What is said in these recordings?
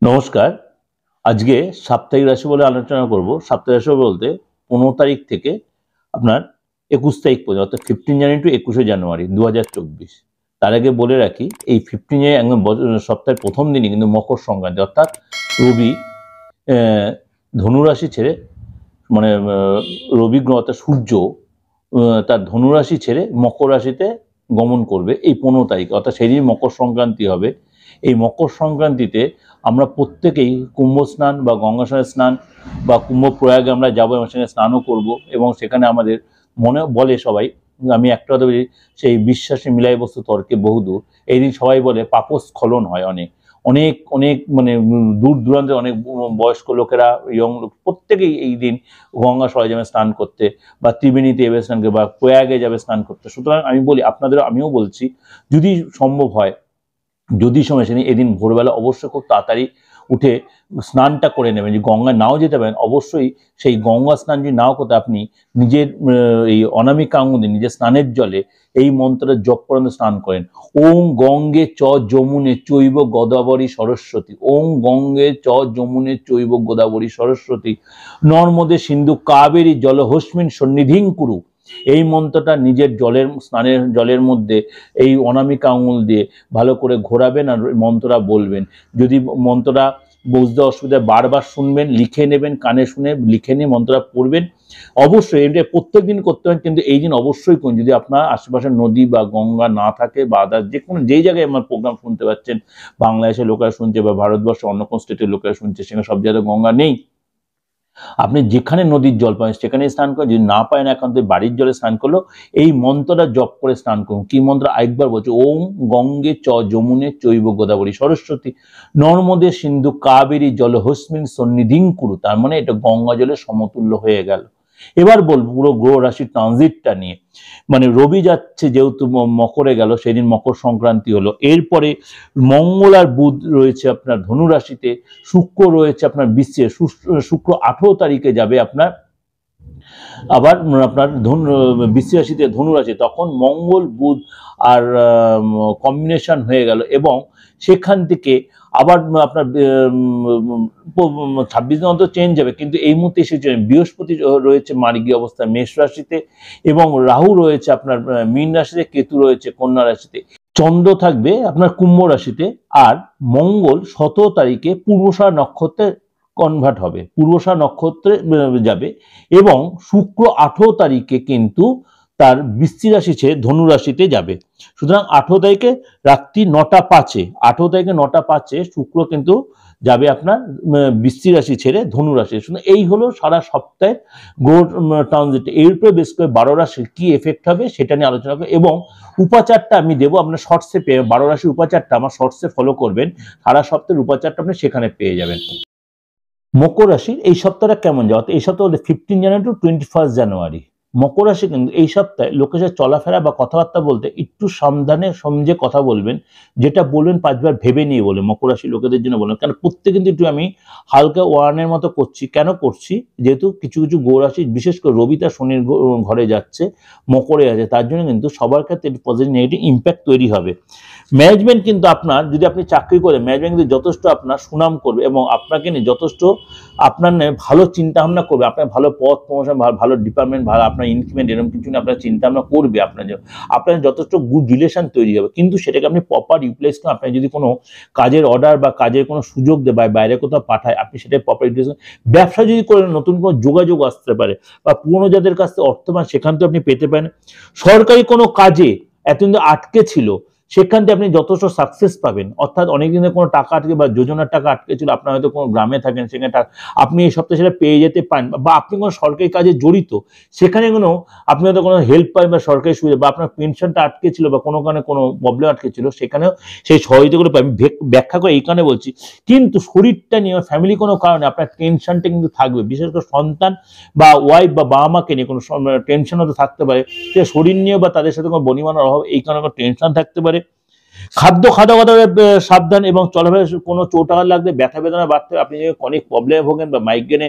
নমস্কার। আজকে সাপ্তাহিক রাশি বলে আলোচনা করব। সাপ্তাহিক রাশি বলতে 15 তারিখ থেকে আপনার 21 তারিখ পর্যন্ত, অর্থাৎ 15 জানুয়ারি টু 21শে জানুয়ারি 2024। তার আগে বলে রাখি, এই 15 জানুয়ারি একদম সপ্তাহের প্রথম দিনই কিন্তু মকর সংক্রান্তি, অর্থাৎ রবি ধনুরাশি ছেড়ে, মানে রবি গ্রহ অর্থাৎ সূর্য তার ধনুরাশি ছেড়ে মকর রাশিতে গমন করবে এই 15 তারিখ, অর্থাৎ সেদিন মকর সংক্রান্তি হবে। এই মকর সংক্রান্তিতে আমরা প্রত্যেকেই কুম্ভ স্নান বা গঙ্গা স্নান বা কুম্ভ প্রয়াগে আমরা যাবো এবং সেখানে স্নানও করবো, এবং সেখানে আমাদের মনে বলে সবাই, আমি একটা কথা বলি, সেই বিশ্বাসে মিলাই বস্তু তর্কে বহুদূর। এই দিন সবাই বলে পাপস্খলন হয় অনেক অনেক অনেক, মানে দূর দূরান্তের অনেক বয়স্ক লোকেরা, ইয়ং লোক, প্রত্যেকেই এই দিন গঙ্গা সবাই যাবে স্নান করতে, বা ত্রিবেণীতে যাবে স্নান করতে, বা প্রয়াগে যাবে স্নান করতে। সুতরাং আমি বলি আপনাদের, আমিও বলছি, যদি সম্ভব হয়, যদি সময় সেদিন এদিন ভোরবেলা অবশ্যই খুব তাড়াতাড়ি উঠে স্নানটা করে নেবেন। যে গঙ্গায় নাও যেতে পারেন, অবশ্যই সেই গঙ্গা স্নান যদি নাও করতে, আপনি নিজের এই অনামিকা আঙুলে নিজের স্নানের জলে এই মন্ত্রটা জপ করেন, স্নান করেন। ওং গঙ্গে চ যমুনে চৈব গোদাবরী সরস্বতী, ওং গঙ্গে চ যমুনে চৈব গোদাবরী সরস্বতী, নর্মদে সিন্ধু কাবেরী জলহস্মিন সন্নিধিং কুরু। এই মন্ত্রটা নিজের স্নানের জলের মধ্যে এই অনামিকা আঙুল দিয়ে ভালো করে ঘোরাবেন আর মন্ত্রটা বলবেন। যদি মন্ত্রটা বুঝতে অসুবিধা, বারবার শুনবেন, লিখে নেবেন, কানে শুনে লিখে নিয়ে মন্ত্রটা পড়বেন। অবশ্যই এটা প্রত্যেক দিন করতে হবে, কিন্তু এই দিন অবশ্যই করুন। যদি আপনার আশেপাশে নদী বা গঙ্গা না থাকে, বা আদার যে কোনো যেই জায়গায় আমার প্রোগ্রাম শুনতে পাচ্ছেন, বাংলাদেশের লোকেরা শুনছে বা ভারতবর্ষের অন্য কোনো স্টেটের লোকেরা শুনছে, সেখানে সব জায়গায় গঙ্গা নেই, আপনি যেখানে নদীর জল পান সেখানে স্নান করেন। যদি না পারেন, একান্ত বাড়ির জলে স্নান করলো, এই মন্ত্রটা জপ করে স্নান করুন। কি মন্ত্র? আরেকবার বলছে, ওম গঙ্গে চ যমুনে চৈব গোদাবরী সরস্বতী, নর্মদে সিন্ধু কাবেরী জলহস্মিন সন্নিধিং কুরু। তার মানে এটা গঙ্গা জলের সমতুল্য হয়ে গেল। এবার বলবো পুরো গ্রহ রাশির ট্রানজিটটা নিয়ে। মানে রবি যাচ্ছে যেহেতু মকরে গেল, সেদিন মকর সংক্রান্তি হলো। এরপরে মঙ্গল আর বুধ রয়েছে আপনার ধনু রাশিতে, শুক্র রয়েছে আপনার বৃশ্চিকে। শুক্র 18 তারিখে যাবে আপনার আবার আপনার বৃশ্চিক রাশিতে ধনু রাশি। তখন মঙ্গল বুধ আর কম্বিনেশন হয়ে গেল, এবং সেখান থেকে আবার আপনার 26 দিন অন্তর চেঞ্জ যাবে, কিন্তু এই মুহূর্তে এসেছে বৃহস্পতি রয়েছে মার্গী অবস্থায় মেষ রাশিতে, এবং রাহু রয়েছে আপনার মীন রাশিতে, কেতু রয়েছে কন্যা রাশিতে, চন্দ্র থাকবে আপনার কুম্ভ রাশিতে, আর মঙ্গল 17 তারিখে পূর্বষাঢ় নক্ষত্রে কনভার্ট হবে, পূর্বষাঢ় নক্ষত্রে যাবে, এবং শুক্র 18 তারিখে কিন্তু তার বৃশ্চিক রাশি ছেড়ে ধনু রাশিতে যাবে। সুতরাং 18 তারিখে রাত্রি 9টা 5-এ, 18 তারিখে 9টা 5-এ শুক্র কিন্তু যাবে আপনার বৃশ্চিক রাশি ছেড়ে ধনু রাশি। এই হলো সারা সপ্তাহের গ্রহ ট্রানজিট। এর উপরে বেশ করে 12 রাশির কি এফেক্ট হবে সেটা নিয়ে আলোচনা করবো, এবং উপাচারটা আমি দেবো আপনার শর্টসে পেয়ে, 12 রাশির উপাচারটা আমার শর্টসে ফলো করবেন, সারা সপ্তাহের উপাচারটা আপনি সেখানে পেয়ে যাবেন। মকর রাশির এই সপ্তাহটা কেমন যাওয়া? এই সপ্তাহ 15 জানুয়ারি টু 21 জানুয়ারি। মকর রাশি কিন্তু এই সপ্তাহে লোকের সাথে চলাফেরা বা কথাবার্তা বলতে একটু সাবধানে সমঝে কথা বলবেন। যেটা বলবেন 5 বার ভেবে নিয়ে বলে, মকর রাশি লোকেদের জন্য বলবেন। কারণ প্রত্যেক কিন্তু একটু আমি হালকা ওয়ার্নের মতো করছি। কেন করছি? যেহেতু কিছু কিছু গ্রহ রাশি, বিশেষ করে রবি তার শনির ঘরে যাচ্ছে, মকরে আছে, তার জন্য কিন্তু সবার ক্ষেত্রে পজিটিভ নেগেটিভ ইম্প্যাক্ট তৈরি হবে। ম্যানেজমেন্ট কিন্তু আপনার, যদি আপনি চাকরি করেন, ম্যানেজমেন্ট কিন্তু যথেষ্ট আপনার সুনাম করবে, এবং আপনাকে নিয়ে যথেষ্ট আপনার ভালো চিন্তা ভাবনা করবে। আপনার ভালো পথ প্রমোশন, ভালো ডিপার্টমেন্ট, ভালো আপনার ইনক্রিমেন্ট, এরকম কিছু নিয়ে আপনার চিন্তা ভাবনা করবে। আপনার যথেষ্ট গুড রিলেশন তৈরি হবে, কিন্তু সেটাকে আপনি প্রপার ইউটিলাইজ করেন। আপনার যদি কোনো কাজের অর্ডার বা কাজের কোনো সুযোগ দেয় বা বাইরে কোথাও পাঠায়, আপনি সেটাই প্রপার ইউটিলাইজ করেন। ব্যবসা যদি করেন, নতুন কোনো যোগাযোগ আসতে পারে, বা পুরনো যাদের কাছ থেকে অর্থ পান সেখান থেকে আপনি পেতে পারেন। সরকারি কোনো কাজে এতদিন আটকে ছিল, সেখান থেকে আপনি যথেষ্ট সাকসেস পাবেন। অর্থাৎ অনেকদিনের কোনো টাকা আটকে বা যোজনার টাকা আটকে ছিল, আপনার হয়তো কোনো গ্রামে থাকেন, সেখানে আপনি এই সপ্তাহে সেটা পেয়ে যেতে পারেন, বা আপনি কোনো সরকারি কাজে জড়িত, সেখানে কোনো আপনি হয়তো কোনো হেল্প পাবেন বা সরকারি সুবিধা, বা আপনার পেনশনটা আটকে ছিল বা কোনো কারণে কোনো প্রবলেম আটকে ছিল, সেখানেও সেই সহযোগিতাগুলো পাবেন। ব্যাখ্যা করে এই কারণে বলছি, কিন্তু শরীরটা নিয়ে ফ্যামিলি কোনো কারণে আপনার টেনশনটা কিন্তু থাকবে। বিশেষ করে সন্তান বা ওয়াইফ বা বাবা মাকে নিয়ে কোনো টেনশন হতে থাকতে পারে, সে শরীর নিয়ে বা তাদের সাথে কোনো বনিমানার অভাব, এই কারণে কোনো টেনশন থাকতে পারে। খাওয়া সাবধান, এবং চলাফেরা কোনো চোট আঘাত লাগবে, ব্যথা বেদনা বাড়তে, আপনি যদি অনেক প্রবলেমে ভোগেন বা মাইগ্রেনে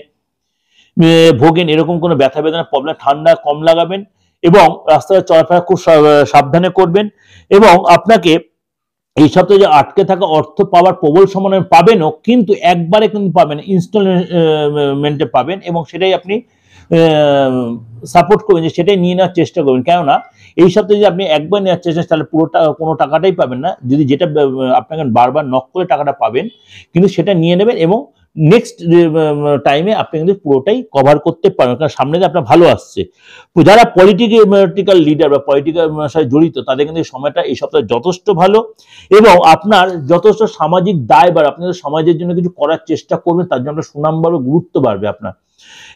ভোগেন, এরকম কোনো ব্যথা বেদনা প্রবলেম, ঠান্ডা কম লাগাবেন, এবং রাস্তায় চলাফেরা খুব সাবধানে করবেন। এবং আপনাকে এই সপ্তাহে যে আটকে থাকা অর্থ পাওয়ার প্রবল সম্ভাবনা পাবেনও, কিন্তু একবারে কিন্তু পাবেন, ইনস্টলমেন্টে পাবেন, এবং সেটাই আপনি সাপোর্ট করবেন, যে সেটাই নিয়ে নেওয়ার চেষ্টা করবেন। কেননা এই সপ্তাহে যদি আপনি একবার নেওয়ার চেষ্টা, তাহলে পুরোটা কোনো টাকাটাই পাবেন না। যদি যেটা আপনাকে বারবার নক করে টাকাটা পাবেন, কিন্তু সেটা নিয়ে নেবেন এবং নেক্সট টাইমে আপনি কিন্তু পুরোটাই কভার করতে পারবেন, কারণ সামনে যে আপনার ভালো আসছে। যারা পলিটিক্যাল লিডার বা পলিটিক্যাল সাথে জড়িত, তাদের কিন্তু এই সময়টা এই সপ্তাহে যথেষ্ট ভালো, এবং আপনার যথেষ্ট সামাজিক দায় বা আপনাদের সমাজের জন্য কিছু করার চেষ্টা করবেন, তার জন্য সুনাম বাড়বে, গুরুত্ব বাড়বে আপনার।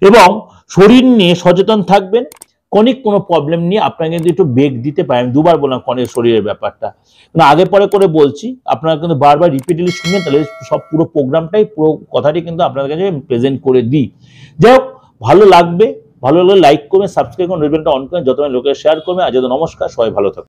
এবং শরীর নিয়ে সচেতন থাকবেন। কনিক কোনো প্রবলেম নিয়ে আপনাকে কিন্তু একটু বেগ দিতে পারেন। দুবার বললাম কনিক শরীরের ব্যাপারটা, মানে আগে পরে করে বলছি, আপনারা কিন্তু বারবার রিপিটেডলি শুনবেন, তাহলে সব পুরো প্রোগ্রামটাই, পুরো কথাটি কিন্তু আপনাদের কাছে প্রেজেন্ট করে দিই। যাই হোক, ভালো লাগবে, ভালো লাগলে লাইক করবেন, সাবস্ক্রাইব করুন, বেলটা অন করেন, যত লোকের শেয়ার করবেন। আজ নমস্কার, সবাই ভালো থাকুন।